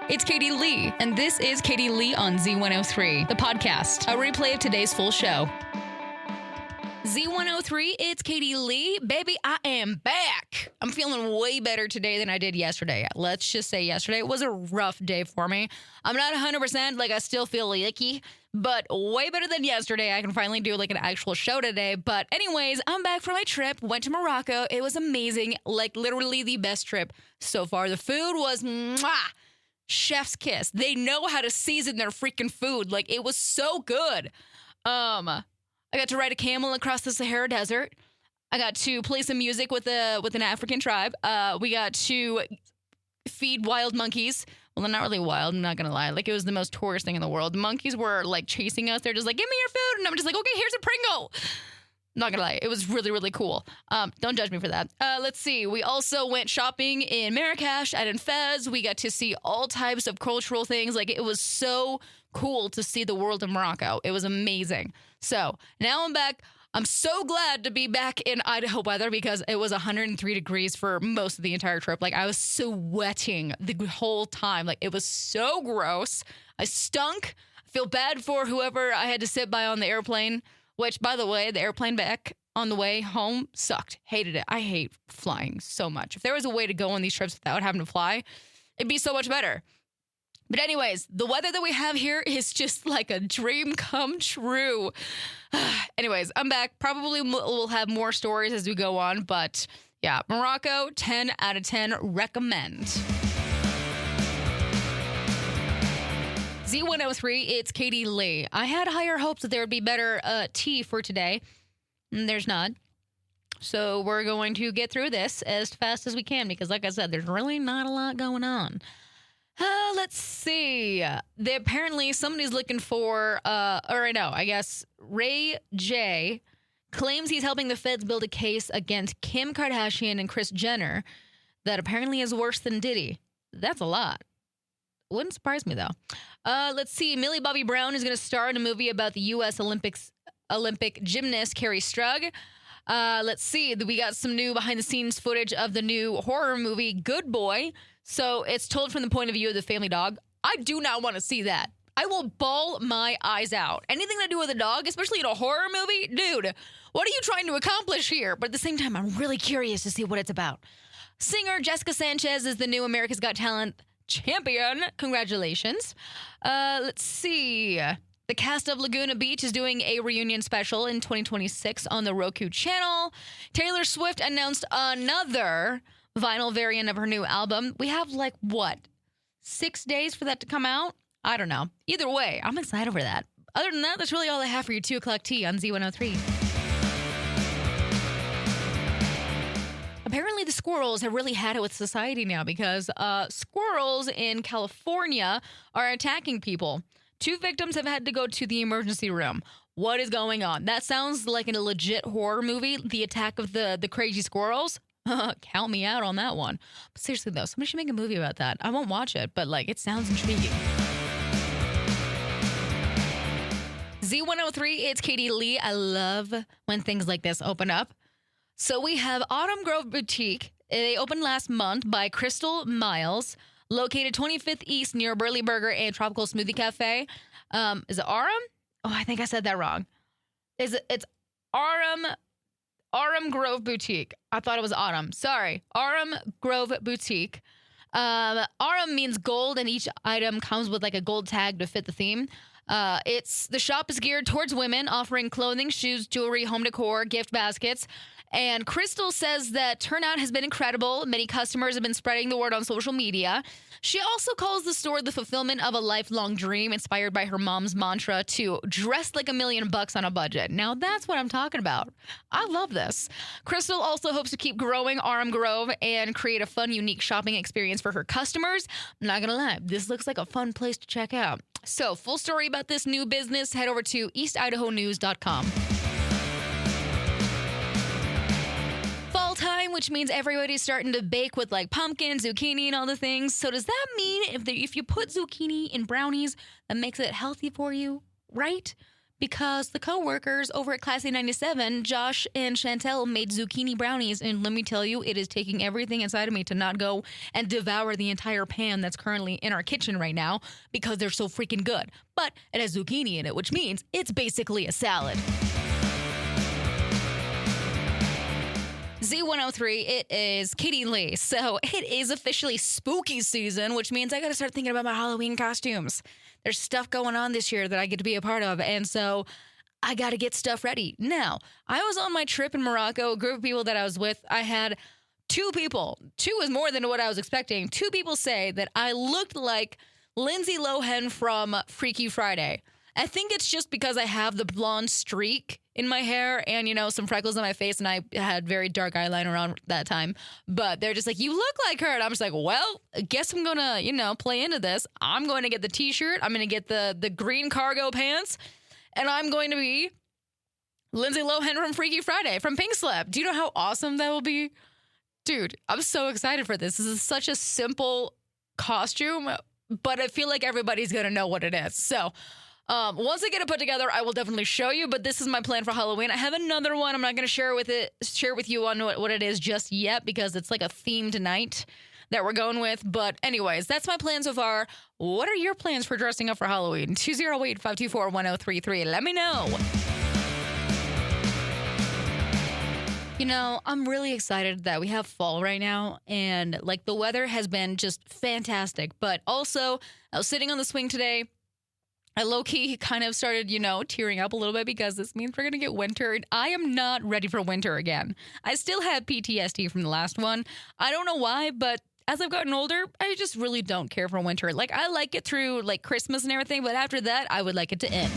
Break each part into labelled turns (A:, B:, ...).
A: It's Katie Lee, and this is Katie Lee on Z103, the podcast, a replay of today's full show. Z103, it's Katie Lee. Baby, I am back. I'm feeling way better today than I did yesterday. Let's just say yesterday was a rough day for me. I'm not 100%, I still feel icky, but way better than yesterday. I can finally do an actual show today. But anyways, I'm back from my trip. Went to Morocco. It was amazing. Literally the best trip so far. The food was mwah! Chef's kiss. They know how to season their freaking food. It was so good. I got to ride a camel across the Sahara Desert. I got to play some music with an African tribe. We got to feed wild monkeys. Well, they're not really wild, I'm not going to lie. It was the most tourist thing in the world. The monkeys were, chasing us. They're just give me your food. And I'm just okay, here's a Pringle. Not going to lie. It was really, really cool. Don't judge me for that. Let's see. We also went shopping in Marrakesh and in Fez. We got to see all types of cultural things. It was so cool to see the world of Morocco. It was amazing. So now I'm back. I'm so glad to be back in Idaho weather because it was 103 degrees for most of the entire trip. I was sweating the whole time. It was so gross. I stunk. I feel bad for whoever I had to sit by on the airplane, which, by the way, the airplane back on the way home sucked. Hated it. I hate flying so much. If there was a way to go on these trips without having to fly, it'd be so much better. But anyways, the weather that we have here is just like a dream come true. Anyways, I'm back. Probably we'll have more stories as we go on. But yeah, Morocco, 10 out of 10, recommend. Z103, it's Katie Lee. I had higher hopes that there would be better tea for today. There's not. So we're going to get through this as fast as we can because, like I said, there's really not a lot going on. Let's see. Apparently somebody's looking for, I guess Ray J claims he's helping the feds build a case against Kim Kardashian and Kris Jenner that apparently is worse than Diddy. That's a lot. Wouldn't surprise me, though. Let's see. Millie Bobby Brown is going to star in a movie about the U.S. Olympic gymnast Carrie Strug. Let's see. We got some new behind-the-scenes footage of the new horror movie Good Boy. So it's told from the point of view of the family dog. I do not want to see that. I will bawl my eyes out. Anything to do with a dog, especially in a horror movie, dude, what are you trying to accomplish here? But at the same time, I'm really curious to see what it's about. Singer Jessica Sanchez is the new America's Got Talent champion. Congratulations. Let's see. The cast of Laguna Beach is doing a reunion special in 2026 on the Roku channel. Taylor Swift announced another vinyl variant of her new album. We have 6 days for that to come out? I don't know. Either way, I'm excited for that. Other than that, that's really all I have for your 2 o'clock tea on Z103. Apparently the squirrels have really had it with society now because squirrels in California are attacking people. 2 victims have had to go to the emergency room. What is going on? That sounds like a legit horror movie, The Attack of the Crazy Squirrels. Count me out on that one. But seriously, though, somebody should make a movie about that. I won't watch it, but it sounds intriguing. Z103, it's Katie Lee. I love when things like this open up. So we have Autumn Grove Boutique. They opened last month by Crystal Miles, located 25th East near Burley Burger and Tropical Smoothie Cafe. Is it Autumn? Oh, I think I said that wrong. It's Autumn Grove Boutique. I thought it was Autumn. Sorry. Autumn Grove Boutique. Autumn means gold, and each item comes with a gold tag to fit the theme. The shop is geared towards women, offering clothing, shoes, jewelry, home decor, gift baskets. And Crystal says that turnout has been incredible. Many customers have been spreading the word on social media. She also calls the store the fulfillment of a lifelong dream, inspired by her mom's mantra to dress like $1 million on a budget. Now that's what I'm talking about. I love this. Crystal also hopes to keep growing Autumn Grove and create a fun, unique shopping experience for her customers. I'm not gonna lie, this looks like a fun place to check out. So, full story about this new business, head over to eastidahonews.com. Fall time, which means everybody's starting to bake with pumpkin, zucchini, and all the things. So does that mean if you put zucchini in brownies, that makes it healthy for you, right? because the coworkers over at Classy 97, Josh and Chantel, made zucchini brownies. And let me tell you, it is taking everything inside of me to not go and devour the entire pan that's currently in our kitchen right now because they're so freaking good. But it has zucchini in it, which means it's basically a salad. Z103, it is Katie Lee. So it is officially spooky season, which means I got to start thinking about my Halloween costumes. There's stuff going on this year that I get to be a part of, and so I got to get stuff ready. Now, I was on my trip in Morocco, a group of people that I was with. I had two is more than what I was expecting. Two people say that I looked like Lindsay Lohan from Freaky Friday. I think it's just because I have the blonde streak in my hair and, some freckles on my face, and I had very dark eyeliner on that time. But they're just like, you look like her. And I'm just like, well, I guess I'm going to, play into this. I'm going to get the t-shirt. I'm going to get the green cargo pants. And I'm going to be Lindsay Lohan from Freaky Friday, from Pink Slip. Do you know how awesome that will be? Dude, I'm so excited for this. This is such a simple costume, but I feel like everybody's going to know what it is. So once I get it put together, I will definitely show you, but this is my plan for Halloween. I have another one. I'm not going to share with you on what it is just yet because it's like a themed night that we're going with. But anyways, that's my plan so far. What are your plans for dressing up for Halloween? 208-524-1033. Let me know. I'm really excited that we have fall right now, and the weather has been just fantastic. But also, I was sitting on the swing today. I low-key kind of started, tearing up a little bit because this means we're going to get winter. And I am not ready for winter again. I still have PTSD from the last one. I don't know why, but as I've gotten older, I just really don't care for winter. I like it through, Christmas and everything, but after that, I would like it to end.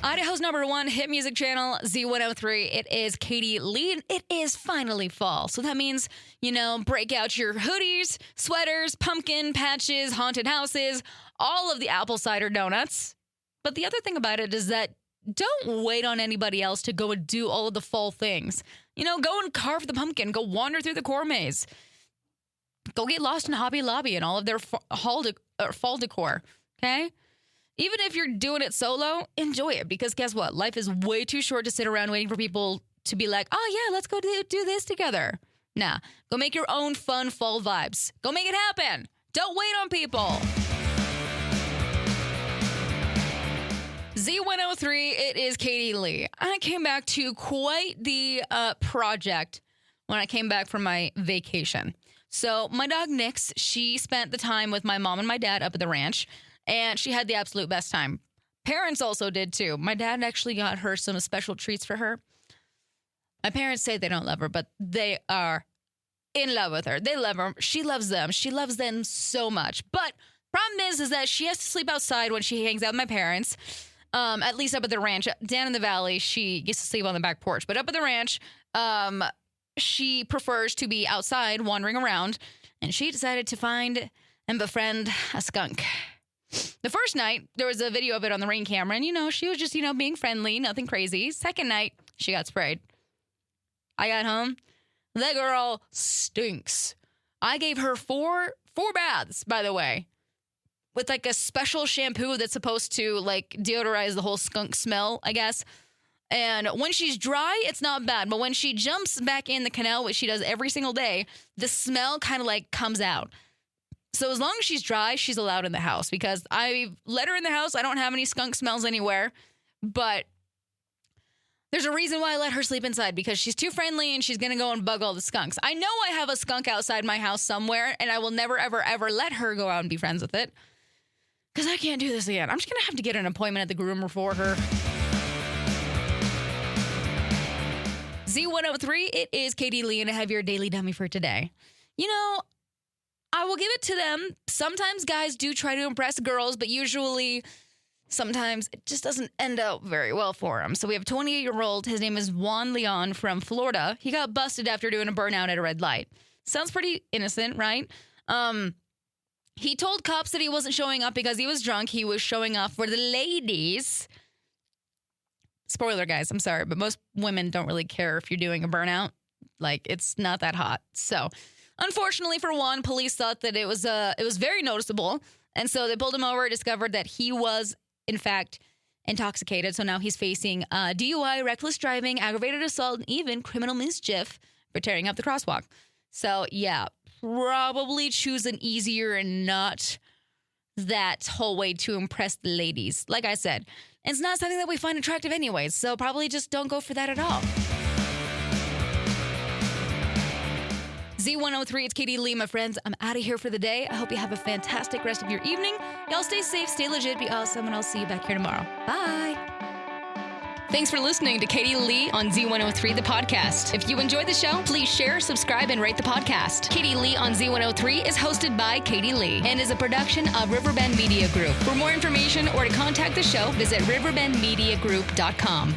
A: Idaho's #1 hit music channel, Z103. It is Katie Lee. It is finally fall. So that means, break out your hoodies, sweaters, pumpkin patches, haunted houses, all of the apple cider donuts. But the other thing about it is that don't wait on anybody else to go and do all of the fall things. Go and carve the pumpkin. Go wander through the core maze. Go get lost in Hobby Lobby and all of their fall decor. Okay? Even if you're doing it solo, enjoy it, because guess what? Life is way too short to sit around waiting for people to be like, oh yeah, let's go do this together. Nah, go make your own fun fall vibes. Go make it happen. Don't wait on people. Z103, it is Katie Lee. I came back to quite the project when I came back from my vacation. So my dog Nix, she spent the time with my mom and my dad up at the ranch. And she had the absolute best time. Parents also did too. My dad actually got her some special treats for her. My parents say they don't love her, but they are in love with her. They love her. She loves them. She loves them so much. But problem is that she has to sleep outside when she hangs out with my parents. At least up at the ranch. Down in the valley, she gets to sleep on the back porch. But up at the ranch, she prefers to be outside wandering around. And she decided to find and befriend a skunk. The first night, there was a video of it on the Ring camera, and, she was just, being friendly, nothing crazy. Second night, she got sprayed. I got home. That girl stinks. I gave her four baths, by the way, with, a special shampoo that's supposed to, deodorize the whole skunk smell, I guess. And when she's dry, it's not bad. But when she jumps back in the canal, which she does every single day, the smell kind of, comes out. So as long as she's dry, she's allowed in the house, because I let her in the house. I don't have any skunk smells anywhere, but there's a reason why I let her sleep inside, because she's too friendly and she's going to go and bug all the skunks. I know I have a skunk outside my house somewhere, and I will never, ever, ever let her go out and be friends with it, because I can't do this again. I'm just going to have to get an appointment at the groomer for her. Z103, it is Katie Lee, and I have your daily dummy for today. I will give it to them. Sometimes guys do try to impress girls, but usually sometimes it just doesn't end out very well for them. So we have a 28-year-old. His name is Juan Leon from Florida. He got busted after doing a burnout at a red light. Sounds pretty innocent, right? He told cops that he wasn't showing up because he was drunk. He was showing up for the ladies. Spoiler, guys, I'm sorry, but most women don't really care if you're doing a burnout. It's not that hot. So unfortunately for Juan, police thought that it was very noticeable, And so they pulled him over, discovered that he was, in fact, intoxicated. So now he's facing DUI, reckless driving, aggravated assault, and even criminal mischief for tearing up the crosswalk. So, yeah, probably choose an easier and not that whole way to impress the ladies. Like I said, it's not something that we find attractive anyways, so probably just don't go for that at all. Z103, it's Katie Lee, my friends. I'm out of here for the day. I hope you have a fantastic rest of your evening. Y'all stay safe, stay legit, be awesome, and I'll see you back here tomorrow. Bye. Thanks for listening to Katie Lee on Z103, the podcast. If you enjoyed the show, please share, subscribe, and rate the podcast. Katie Lee on Z103 is hosted by Katie Lee and is a production of Riverbend Media Group. For more information or to contact the show, visit riverbendmediagroup.com.